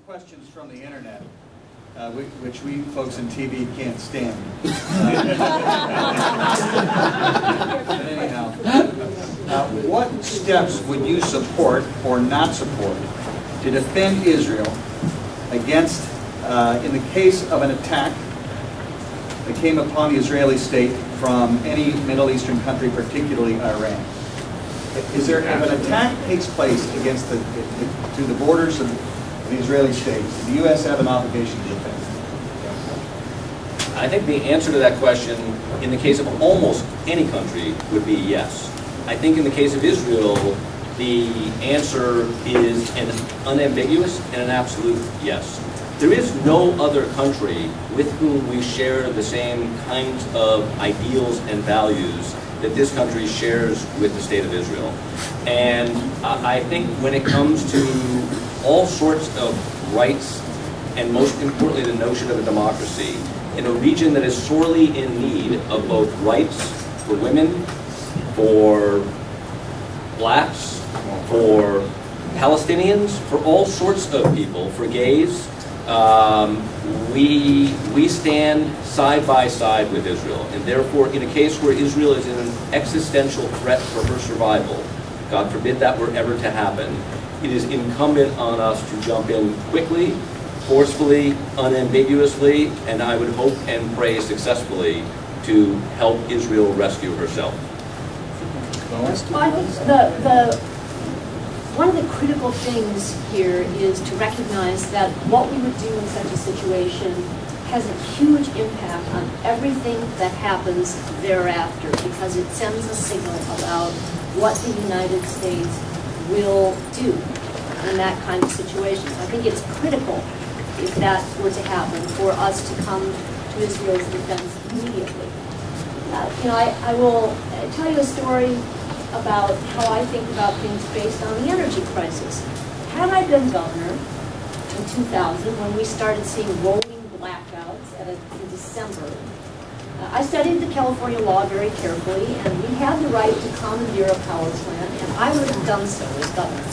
questions from the internet, which we folks in TV can't stand. But anyhow, what steps would you support or not support to defend Israel against, in the case of an attack that came upon the Israeli state from any Middle Eastern country, particularly Iran? Is there, if an attack takes place against to the borders of the Israeli state, does the U.S. have an obligation to defend? I think the answer to that question, in the case of almost any country, would be yes. I think in the case of Israel, the answer is an unambiguous and an absolute yes. There is no other country with whom we share the same kinds of ideals and values that this country shares with the state of Israel. And I think when it comes to all sorts of rights, and most importantly the notion of a democracy, in a region that is sorely in need of both rights for women, for blacks, for Palestinians, for all sorts of people, for gays, we stand side by side with Israel, and therefore in a case where Israel is in an existential threat for her survival, God forbid that were ever to happen, it is incumbent on us to jump in quickly, forcefully, unambiguously, and I would hope and pray successfully to help Israel rescue herself. Well, I think one of the critical things here is to recognize that what we would do in such a situation has a huge impact on everything that happens thereafter, because it sends a signal about what the United States will do in that kind of situation. So I think it's critical, if that were to happen, for us to come to Israel's defense immediately. I will tell you a story about how I think about things based on the energy crisis. Had I been governor in 2000, when we started seeing rolling blackouts in December, I studied the California law very carefully, and we had the right to commandeer a power plant, and I would have done so as governor.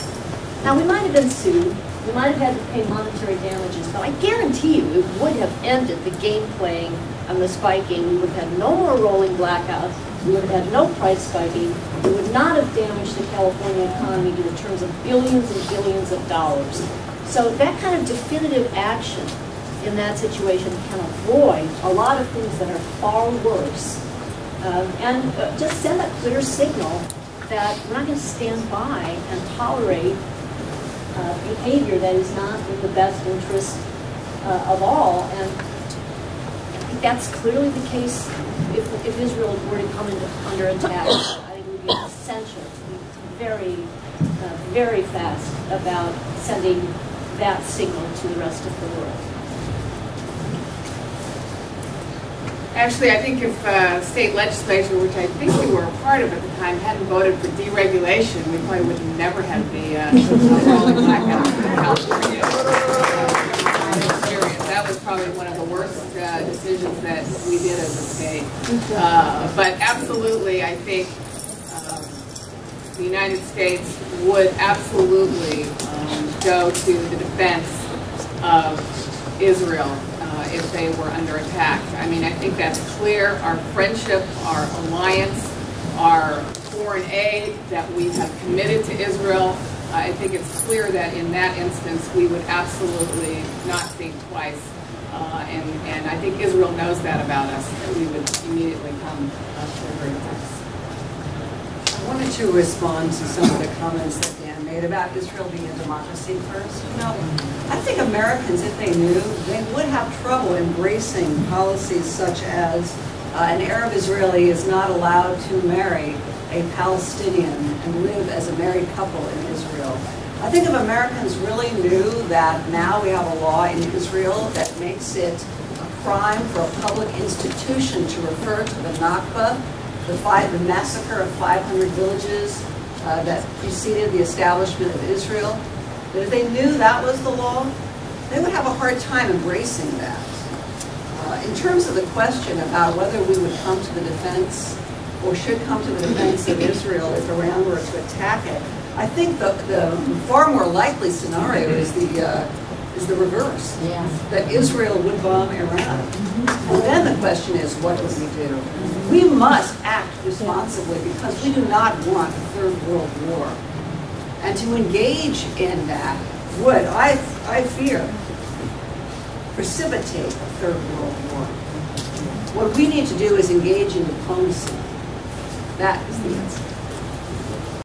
Now, we might have been sued, we might have had to pay monetary damages, but I guarantee you it would have ended the game playing and the spiking. We would have had no more rolling blackouts. We would have had no price spiking. We would not have damaged the California economy to the terms of billions and billions of dollars. So that kind of definitive action in that situation can avoid a lot of things that are far worse, and just send a clear signal that we're not going to stand by and tolerate behavior that is not in the best interest of all. And I think that's clearly the case if Israel were to come under attack. I think it would be essential to be very, very fast about sending that signal to the rest of the world. Actually, I think if state legislature, which I think we were a part of at the time, hadn't voted for deregulation, we probably would have never had the rolling blackout in California. That was probably one of the worst decisions that we did as a state. But absolutely, I think the United States would absolutely go to the defense of Israel if they were under attack. I mean, I think that's clear. Our friendship, our alliance, our foreign aid that we have committed to Israel, I think it's clear that in that instance we would absolutely not think twice. And I think Israel knows that about us, that we would immediately come to their defense. I wanted to respond to some of the comments that Dan made about Israel being a democracy first. I think Americans, if they knew, they would have trouble embracing policies such as an Arab Israeli is not allowed to marry a Palestinian and live as a married couple in Israel. I think if Americans really knew that now we have a law in Israel that makes it a crime for a public institution to refer to the Nakba, the massacre of 500 villages that preceded the establishment of Israel, that if they knew that was the law, they would have a hard time embracing that. In terms of the question about whether we would come to the defense or should come to the defense of Israel if Iran were to attack it, I think the far more likely scenario is is the reverse. Yeah. That Israel would bomb Iran. And then the question is, what would we do? We must act responsibly because we do not want a third world war. And to engage in that would, I fear, precipitate a third world war. What we need to do is engage in diplomacy. That is the answer.